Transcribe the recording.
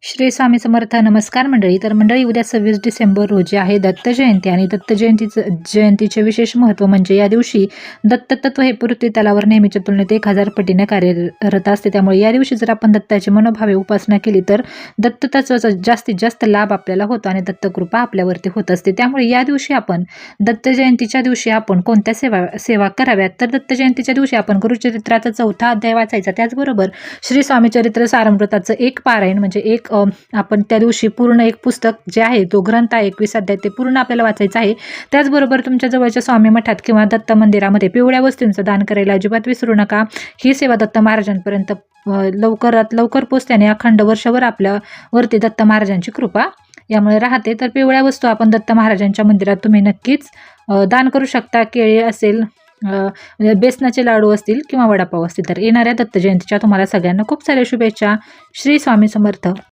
श्री स्वामी समर्थ. नमस्कार मंडळी. तर मंडळी, उद्या 26 डिसेंबर रोजी आहे दत्त जयंती आणि दत्त जयंतीचे विशेष महत्त्व म्हणजे या दिवशी दत्त तत्व हे पृथ्वी तलावर नेहमीच्या तुलनेत 1000 पटीने कार्यरत असते. त्यामुळे या दिवशी जर आपण दत्ताची मनोभावे उपासना केली तर दत्त तत्वाचा जास्तीत जास्त लाभ आपल्याला होतो आणि दत्तकृपा आपल्यावरती होत असते. त्यामुळे या दिवशी आपण दत्त जयंतीच्या दिवशी आपण कोणत्या सेवा कराव्यात, तर दत्त जयंतीच्या दिवशी आपण गुरुचरित्राचा 4था अध्याय वाचायचा. त्याचबरोबर श्री स्वामी चरित्र सारामृताचं एक पारायण म्हणजे आपण त्या दिवशी पूर्ण एक पुस्तक जे आहे, तो ग्रंथ आहे 21 अध्याय, ते पूर्ण आपल्याला वाचायचं आहे. त्याचबरोबर तुमच्या जवळच्या स्वामी मठात किंवा दत्त मंदिरामध्ये पिवळ्या वस्तूंचं दान करायला अजिबात विसरू नका. ही सेवा दत्त महाराजांपर्यंत लवकरात लवकर पोचल्याने अखंड वर्षभर आपल्यावरती दत्त महाराजांची कृपा यामुळे राहते. तर पिवळ्या वस्तू आपण दत्त महाराजांच्या मंदिरात तुम्ही नक्कीच दान करू शकता. केळी असेल, बेसनाचे लाडू असतील किंवा वडापाव असतील. तर येणाऱ्या दत्त जयंतीच्या तुम्हाला सगळ्यांना खूप साऱ्या शुभेच्छा. श्री स्वामी समर्थ.